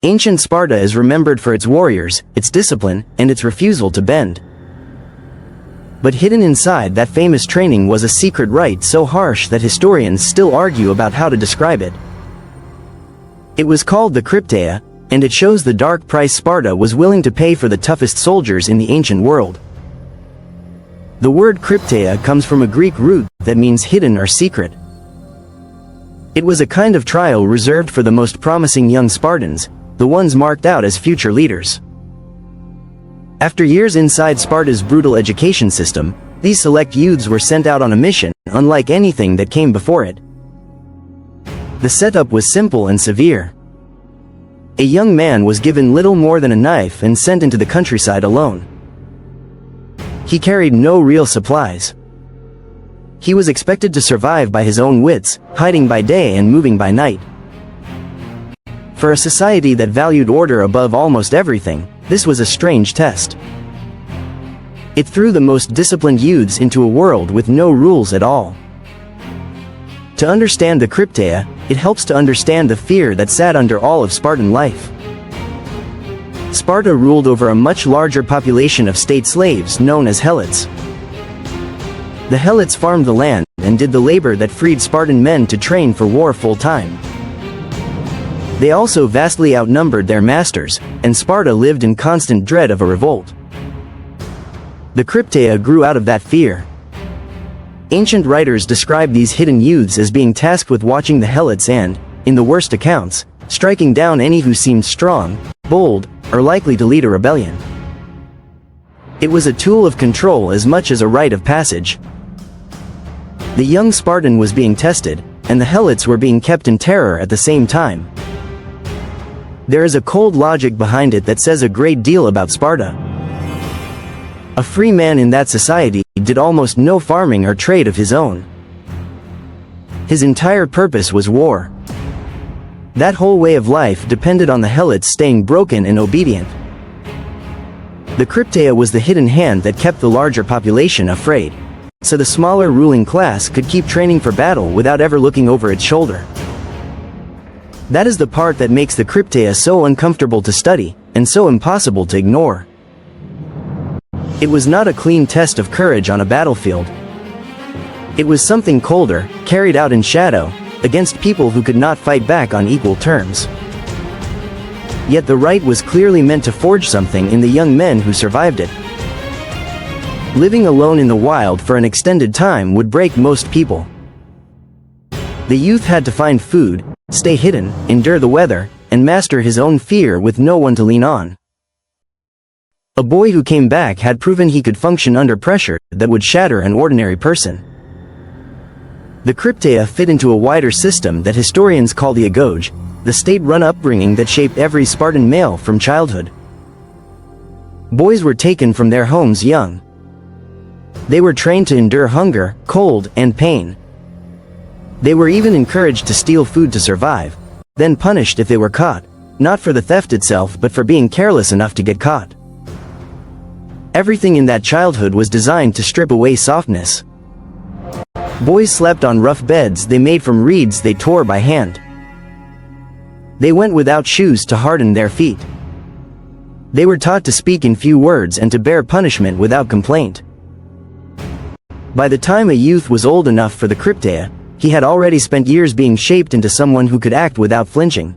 Ancient Sparta is remembered for its warriors, its discipline, and its refusal to bend. But hidden inside that famous training was a secret rite so harsh that historians still argue about how to describe it. It was called the Krypteia, and it shows the dark price Sparta was willing to pay for the toughest soldiers in the ancient world. The word Krypteia comes from a Greek root that means hidden or secret. It was a kind of trial reserved for the most promising young Spartans, the ones marked out as future leaders. After years inside Sparta's brutal education system, these select youths were sent out on a mission, unlike anything that came before it. The setup was simple and severe. A young man was given little more than a knife and sent into the countryside alone. He carried no real supplies. He was expected to survive by his own wits, hiding by day and moving by night. For a society that valued order above almost everything, this was a strange test. It threw the most disciplined youths into a world with no rules at all. To understand the Krypteia, it helps to understand the fear that sat under all of Spartan life. Sparta ruled over a much larger population of state slaves known as Helots. The Helots farmed the land and did the labor that freed Spartan men to train for war full-time. They also vastly outnumbered their masters, and Sparta lived in constant dread of a revolt. The Krypteia grew out of that fear. Ancient writers describe these hidden youths as being tasked with watching the Helots and, in the worst accounts, striking down any who seemed strong, bold, or likely to lead a rebellion. It was a tool of control as much as a rite of passage. The young Spartan was being tested, and the Helots were being kept in terror at the same time. There is a cold logic behind it that says a great deal about Sparta. A free man in that society did almost no farming or trade of his own. His entire purpose was war. That whole way of life depended on the Helots staying broken and obedient. The Krypteia was the hidden hand that kept the larger population afraid, so the smaller ruling class could keep training for battle without ever looking over its shoulder. That is the part that makes the Krypteia so uncomfortable to study, and so impossible to ignore. It was not a clean test of courage on a battlefield. It was something colder, carried out in shadow, against people who could not fight back on equal terms. Yet the rite was clearly meant to forge something in the young men who survived it. Living alone in the wild for an extended time would break most people. The youth had to find food, stay hidden, endure the weather, and master his own fear with no one to lean on. A boy who came back had proven he could function under pressure that would shatter an ordinary person. The Krypteia fit into a wider system that historians call the Agoge, the state-run upbringing that shaped every Spartan male from childhood. Boys were taken from their homes young. They were trained to endure hunger, cold, and pain. They were even encouraged to steal food to survive, then punished if they were caught, not for the theft itself but for being careless enough to get caught. Everything in that childhood was designed to strip away softness. Boys slept on rough beds they made from reeds they tore by hand. They went without shoes to harden their feet. They were taught to speak in few words and to bear punishment without complaint. By the time a youth was old enough for the Krypteia, he had already spent years being shaped into someone who could act without flinching.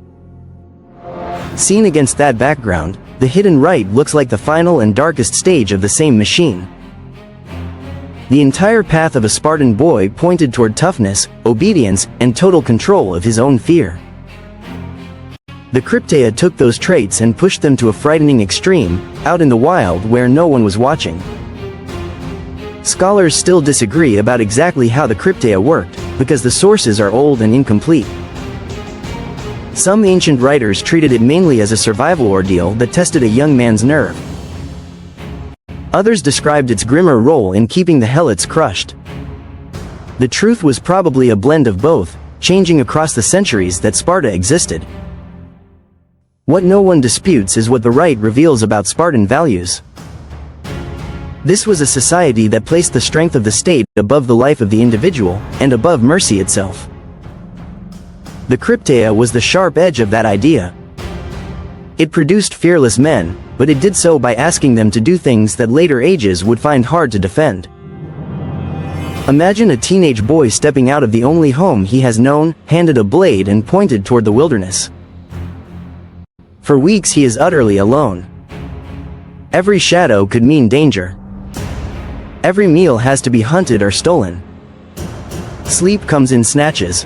Seen against that background, the hidden rite looks like the final and darkest stage of the same machine. The entire path of a Spartan boy pointed toward toughness, obedience, and total control of his own fear. The Krypteia took those traits and pushed them to a frightening extreme, out in the wild where no one was watching. Scholars still disagree about exactly how the Krypteia worked, because the sources are old and incomplete. Some ancient writers treated it mainly as a survival ordeal that tested a young man's nerve. Others described its grimmer role in keeping the Helots crushed. The truth was probably a blend of both, changing across the centuries that Sparta existed. What no one disputes is what the rite reveals about Spartan values. This was a society that placed the strength of the state above the life of the individual, and above mercy itself. The Krypteia was the sharp edge of that idea. It produced fearless men, but it did so by asking them to do things that later ages would find hard to defend. Imagine a teenage boy stepping out of the only home he has known, handed a blade and pointed toward the wilderness. For weeks he is utterly alone. Every shadow could mean danger. Every meal has to be hunted or stolen. Sleep comes in snatches.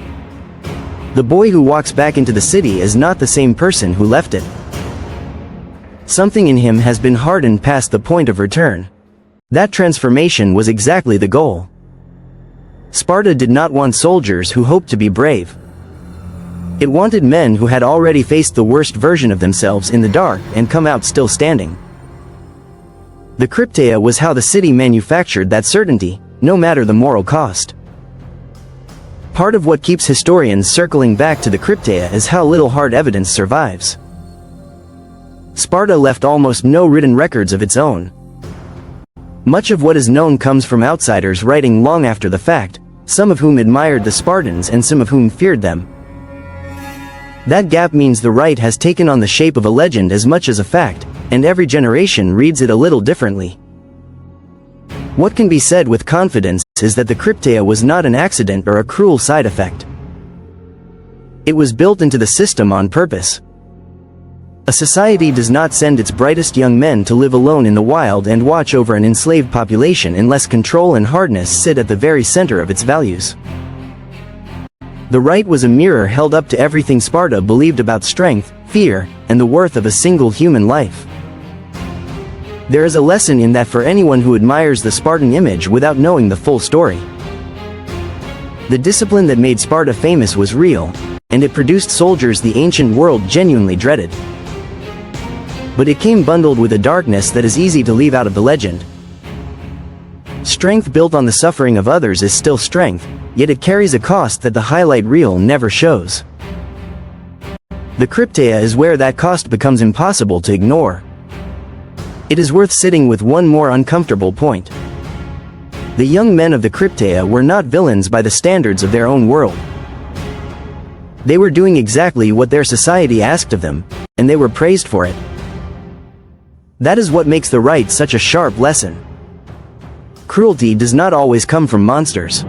The boy who walks back into the city is not the same person who left it. Something in him has been hardened past the point of return. That transformation was exactly the goal. Sparta did not want soldiers who hoped to be brave. It wanted men who had already faced the worst version of themselves in the dark and come out still standing. The Krypteia was how the city manufactured that certainty, no matter the moral cost. Part of what keeps historians circling back to the Krypteia is how little hard evidence survives. Sparta left almost no written records of its own. Much of what is known comes from outsiders writing long after the fact, some of whom admired the Spartans and some of whom feared them. That gap means the Rite has taken on the shape of a legend as much as a fact, and every generation reads it a little differently. What can be said with confidence is that the Krypteia was not an accident or a cruel side effect. It was built into the system on purpose. A society does not send its brightest young men to live alone in the wild and watch over an enslaved population unless control and hardness sit at the very center of its values. The Rite was a mirror held up to everything Sparta believed about strength, fear, and the worth of a single human life. There is a lesson in that for anyone who admires the Spartan image without knowing the full story. The discipline that made Sparta famous was real, and it produced soldiers the ancient world genuinely dreaded. But it came bundled with a darkness that is easy to leave out of the legend. Strength built on the suffering of others is still strength, yet it carries a cost that the highlight reel never shows. The Krypteia is where that cost becomes impossible to ignore. It is worth sitting with one more uncomfortable point. The young men of the Krypteia were not villains by the standards of their own world. They were doing exactly what their society asked of them, and they were praised for it. That is what makes the Rite such a sharp lesson. Cruelty does not always come from monsters.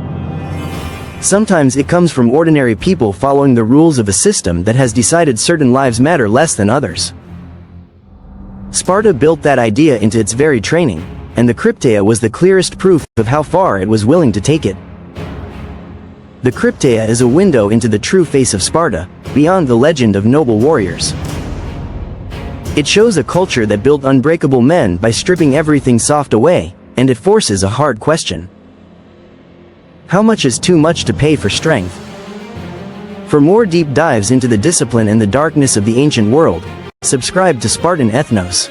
Sometimes it comes from ordinary people following the rules of a system that has decided certain lives matter less than others. Sparta built that idea into its very training, and the Krypteia was the clearest proof of how far it was willing to take it. The Krypteia is a window into the true face of Sparta, beyond the legend of noble warriors. It shows a culture that built unbreakable men by stripping everything soft away, and it forces a hard question. How much is too much to pay for strength? For more deep dives into the discipline and the darkness of the ancient world, subscribe to Spartan Ethnos.